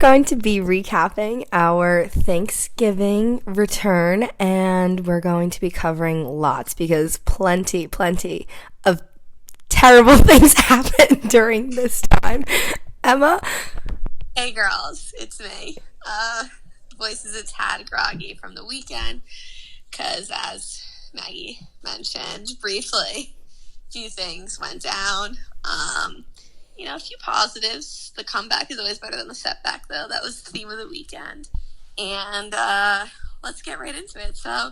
going to be recapping our Thanksgiving return, and we're going to be covering lots because plenty of terrible things happened during this time. Emma? Hey girls, it's me. Voice is a tad groggy from the weekend because, as Maggie mentioned briefly, a few things went down. A few positives. The comeback is always better than the setback, though. That was the theme of the weekend. And let's get right into it. So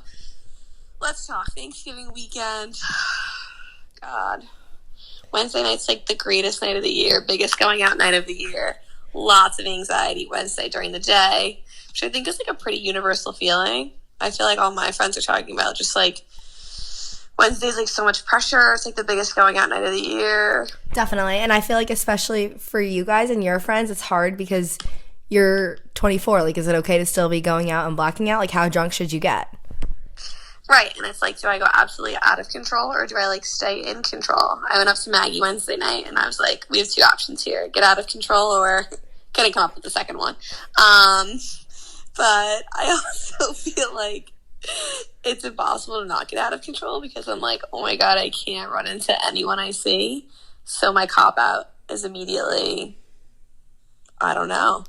let's talk Thanksgiving weekend. God. Wednesday night's like the greatest night of the year, biggest going out night of the year. Lots of anxiety Wednesday during the day, which I think is like a pretty universal feeling. I feel like all my friends are talking about just like Wednesday's like so much pressure. It's like the biggest going out night of the year. Definitely. And I feel like especially for you guys and your friends, it's hard because you're 24. Like, is it okay to still be going out and blacking out? Like, how drunk should you get? Right. And it's like, do I go absolutely out of control or do I like stay in control? I went up to Maggie Wednesday night and I was like, we have two options here. Get out of control or couldn't come up with the second one. But I also feel like it's impossible to not get out of control because I'm like, oh my God, I can't run into anyone I see. So my cop out is immediately, I don't know.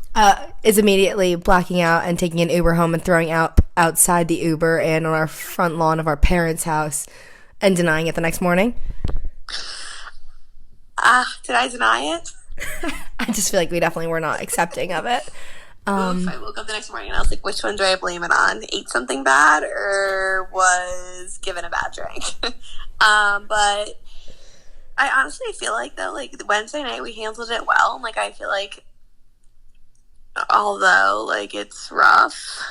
Is immediately blacking out and taking an Uber home and throwing out outside the Uber and on our front lawn of our parents' house and denying it the next morning. Did I deny it? I just feel like we definitely were not accepting of it. I woke up the next morning and I was like, which one do I blame it on? Ate something bad or was given a bad drink? But I honestly feel like, though, like Wednesday night we handled it well. Like, I feel like, although, like, it's rough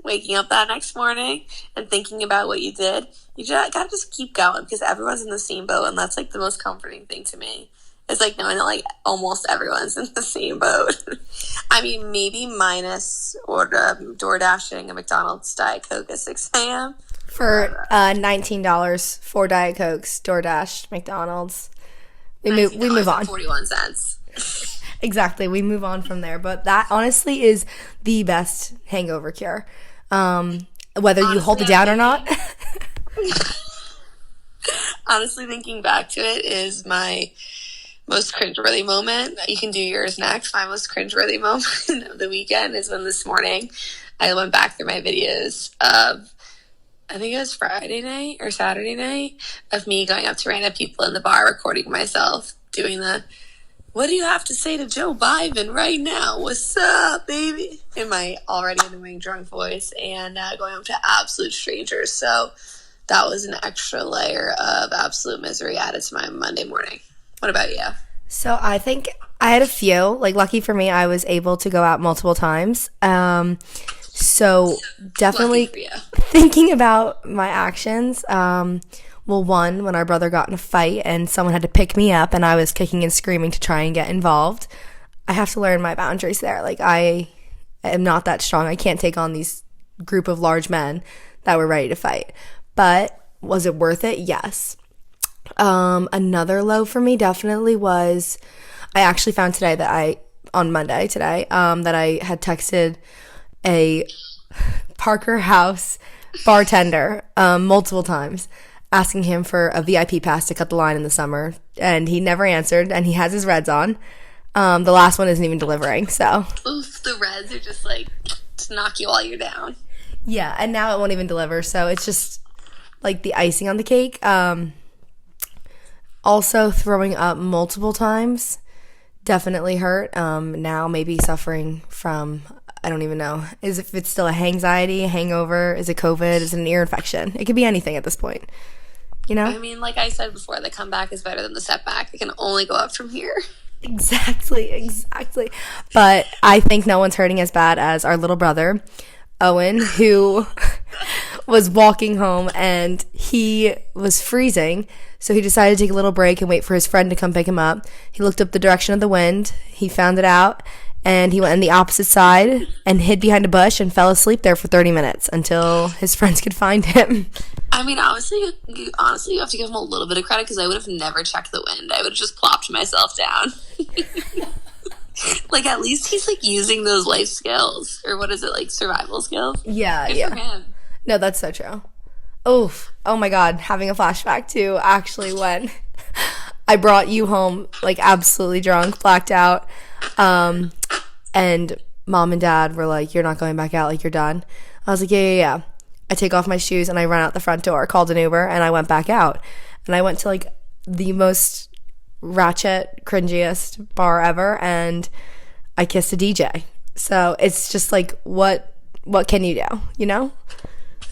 waking up that next morning and thinking about what you did, you just gotta just keep going because everyone's in the same boat, and that's, like, the most comforting thing to me. It's like knowing that like almost everyone's in the same boat. I mean, maybe minus door dashing a McDonald's Diet Coke at 6 a.m. For $19 for Diet Cokes, DoorDash, McDonald's. We move on. 41 cents. Exactly. We move on from there. But that honestly is the best hangover cure. Whether you hold it down or not. Honestly, thinking back to it is my most cringeworthy moment. You can do yours next. My most cringeworthy moment of the weekend is when this morning I went back through my videos of, I think it was Friday night or Saturday night, of me going up to random people in the bar, recording myself, doing the, what do you have to say to Joe Biden right now? What's up, baby? In my already annoying drunk voice, and going up to absolute strangers. So that was an extra layer of absolute misery added to my Monday morning. What about you? So I think I had a few. Like, lucky for me, I was able to go out multiple times. So definitely thinking about my actions. Well, one, when our brother got in a fight and someone had to pick me up and I was kicking and screaming to try and get involved, I have to learn my boundaries there. Like, I am not that strong. I can't take on these group of large men that were ready to fight. But was it worth it? Yes. Another low for me definitely was, I actually found today that on Monday today, that I had texted a Parker House bartender, multiple times, asking him for a VIP pass to cut the line in the summer, and he never answered, and he has his Reds on. The last one isn't even delivering, so. Oof, the Reds are just like, to knock you while you're down. Yeah, and now it won't even deliver, so it's just like the icing on the cake. Also, throwing up multiple times definitely hurt. Now maybe suffering from, I don't even know, if it's still a anxiety, a hangover, is it COVID, is it an ear infection? It could be anything at this point, you know? I mean, like I said before, the comeback is better than the setback. It can only go up from here. Exactly. But I think no one's hurting as bad as our little brother, Owen, who was walking home and he was freezing. So he decided to take a little break and wait for his friend to come pick him up. He looked up the direction of the wind. He found it out, and he went on the opposite side and hid behind a bush and fell asleep there for 30 minutes until his friends could find him. I mean, honestly, you have to give him a little bit of credit because I would have never checked the wind. I would have just plopped myself down. Like, at least he's, like, using those life skills. Or what is it, like, survival skills? Yeah, Good yeah. for him. No, that's so true. Oof. Oh my God. Having a flashback to actually when I brought you home, like absolutely drunk, blacked out. And mom and dad were like, you're not going back out, like you're done. I was like, yeah. I take off my shoes and I run out the front door, called an Uber, and I went back out. And I went to like the most ratchet, cringiest bar ever, and I kissed a DJ. So it's just like, what can you do, you know?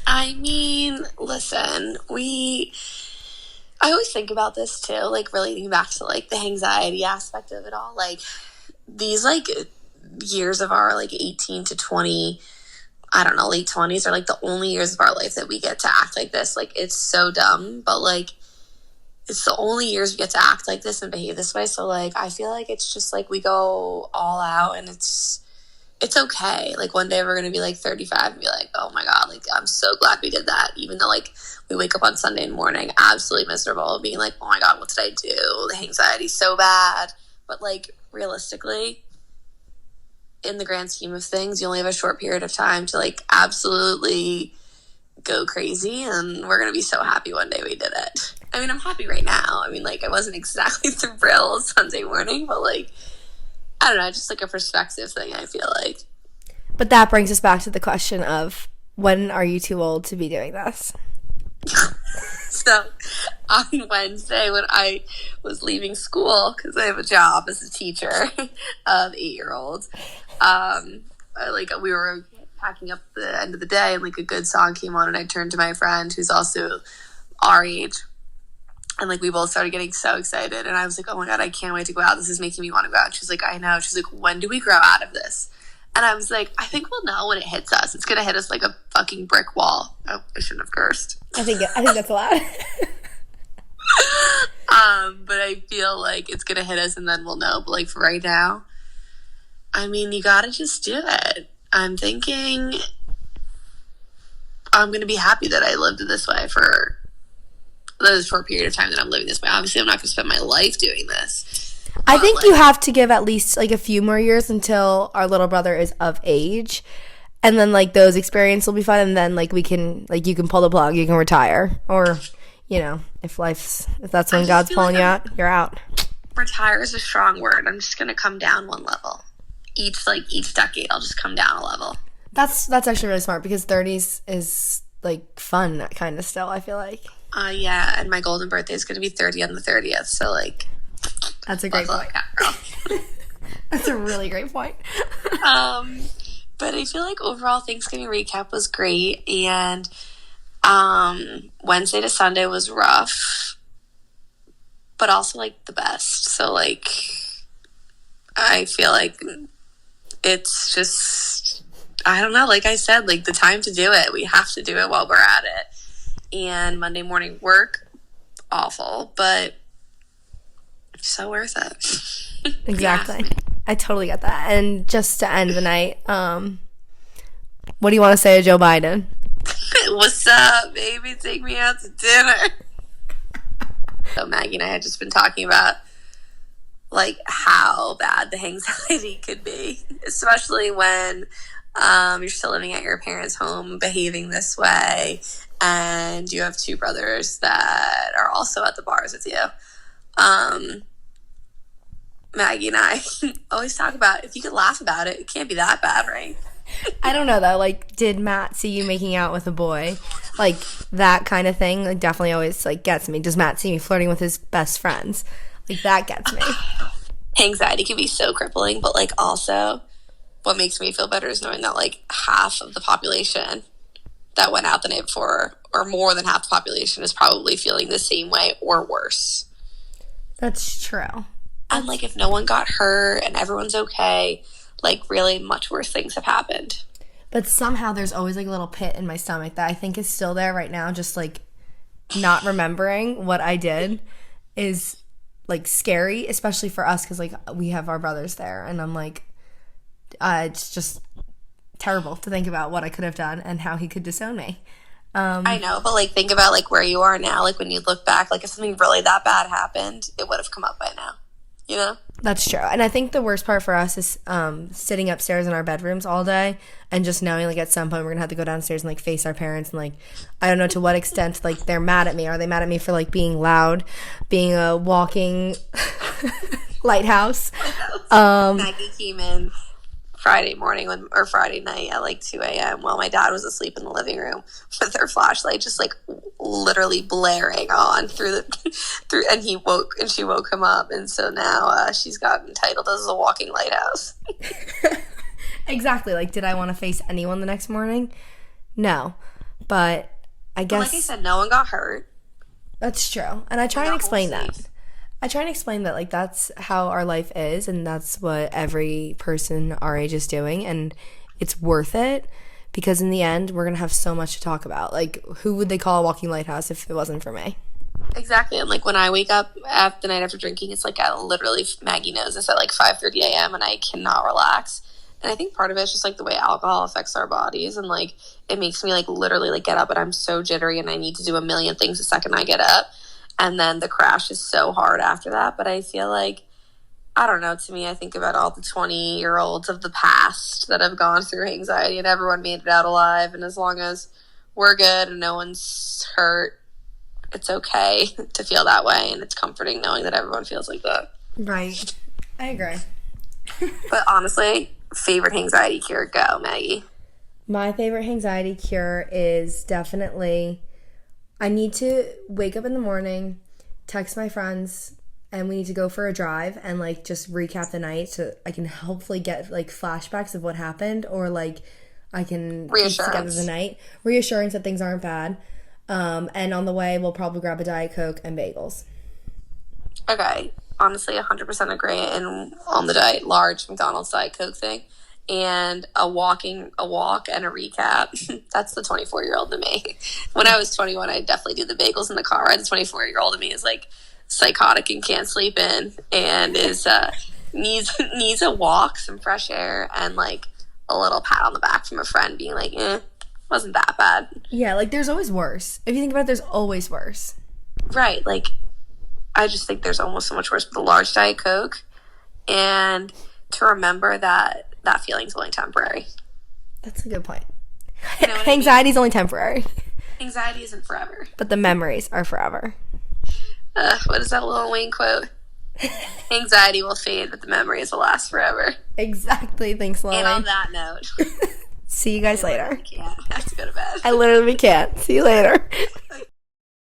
I mean, listen, I always think about this too, like relating back to like the anxiety aspect of it all. Like these like years of our like 18 to 20, I don't know, late 20s are like the only years of our life that we get to act like this. Like it's so dumb, but like it's the only years we get to act like this and behave this way. So like I feel like it's just like we go all out and it's okay. Like one day we're going to be like 35 and be like, oh my God, like I'm so glad we did that. Even though like we wake up on Sunday morning absolutely miserable, being like, oh my God, what did I do? The anxiety's so bad. But like realistically, in the grand scheme of things, you only have a short period of time to like absolutely go crazy. And we're going to be so happy one day we did it. I mean, I'm happy right now. I mean, like I wasn't exactly thrilled Sunday morning, but like, I don't know, just like a perspective thing, I feel like. But that brings us back to the question of when are you too old to be doing this? So on Wednesday when I was leaving school, because I have a job as a teacher of 8-year-olds, we were packing up the end of the day and like a good song came on and I turned to my friend who's also our age. And, like, we both started getting so excited. And I was like, oh, my God, I can't wait to go out. This is making me want to go out. She's like, I know. She's like, when do we grow out of this? And I was like, I think we'll know when it hits us. It's going to hit us like a fucking brick wall. Oh, I shouldn't have cursed. I think that's allowed. But I feel like it's going to hit us and then we'll know. But, like, for right now, I mean, you got to just do it. I'm thinking I'm going to be happy that I lived this way for the short period of time that I'm living this way. Obviously, I'm not going to spend my life doing this. I think you have to give at least like a few more years until our little brother is of age, and then like those experiences will be fun, and then like we can like you can pull the plug, you can retire, or you know if that's when God's pulling you out, you're out. Retire is a strong word. I'm just going to come down one level. Each decade, I'll just come down a level. That's actually really smart because 30s is like fun kind of still. I feel like. Yeah, and my golden birthday is going to be 30 on the 30th, so, like... That's a great point. Girl. That's a really great point. But I feel like overall Thanksgiving recap was great, and Wednesday to Sunday was rough, but also, like, the best. So, like, I feel like it's just... I don't know, like I said, like, the time to do it. We have to do it while we're at it. And Monday morning work, awful, but so worth it. Exactly. I totally get that. And just to end the night, what do you want to say to Joe Biden? What's up, baby? Take me out to dinner. So Maggie and I had just been talking about like how bad the anxiety could be, especially when you're still living at your parents' home, behaving this way, and you have two brothers that are also at the bars with you. Maggie and I always talk about if you could laugh about it, it can't be that bad, right? I don't know though. Like, did Matt see you making out with a boy? Like that kind of thing. Like, definitely always like gets me. Does Matt see me flirting with his best friends? Like that gets me. Anxiety can be so crippling, but like also, what makes me feel better is knowing that like half of the population that went out the night before, or more than half the population, is probably feeling the same way or worse. That's true. And like if no one got hurt and everyone's okay, like really much worse things have happened. But somehow there's always like a little pit in my stomach that I think is still there right now. Just like not remembering what I did is like scary, especially for us because like we have our brothers there, and I'm like, it's just terrible to think about what I could have done and how he could disown me. I know, but like think about like where you are now. Like when you look back, like if something really that bad happened, it would have come up by now. You know? That's true. And I think the worst part for us is sitting upstairs in our bedrooms all day and just knowing, like, at some point we're going to have to go downstairs and, like, face our parents. And, like, I don't know to what extent, like, they're mad at me. Are they mad at me for, like, being loud, being a walking lighthouse? Maggie came in Friday morning or Friday night at like 2 a.m. while my dad was asleep in the living room with her flashlight just like literally blaring on through and she woke him up, and so now she's gotten titled as a walking lighthouse. Exactly. Like, did I want to face anyone the next morning? No, but I guess, like I said, no one got hurt. That's true, and I try and explain that. I try and explain that, like, that's how our life is, and that's what every person our age is doing, and it's worth it, because in the end, we're going to have so much to talk about. Like, who would they call a walking lighthouse if it wasn't for me? Exactly, and, like, when I wake up the night after drinking, it's, like, literally, Maggie knows it's at, like, 5:30 a.m., and I cannot relax, and I think part of it is just, like, the way alcohol affects our bodies, and, like, it makes me, like, literally, like, get up, and I'm so jittery, and I need to do a million things the second I get up. And then the crash is so hard after that. But I feel like, I don't know, to me, I think about all the 20-year-olds of the past that have gone through anxiety, and everyone made it out alive. And as long as we're good and no one's hurt, it's okay to feel that way. And it's comforting knowing that everyone feels like that. Right. I agree. But honestly, favorite anxiety cure, go, Maggie. My favorite anxiety cure is definitely, I need to wake up in the morning, text my friends, and we need to go for a drive and, like, just recap the night so I can hopefully get, like, flashbacks of what happened, or, like, I can piece together the night. Reassurance that things aren't bad. And on the way, we'll probably grab a Diet Coke and bagels. Okay. Honestly, 100% agree. And on the diet, large McDonald's Diet Coke thing. And a walk and a recap. That's the 24-year-old in me. When I was 21, I'd definitely do the bagels in the car ride. The 24-year-old in me is like psychotic and can't sleep in, and is needs a walk, some fresh air, and like a little pat on the back from a friend being like, wasn't that bad. Yeah, like, there's always worse. If you think about it, there's always worse. Right. Like, I just think there's almost so much worse with a large Diet Coke, and to remember that feeling's only temporary. That's a good point. You know Anxiety's only temporary. Anxiety isn't forever. But the memories are forever. What is that Lil Wayne quote? Anxiety will fade, but the memories will last forever. Exactly. Thanks, Lil Wayne. And on that note, see you guys later. I have to go to bed. I literally can't. See you later.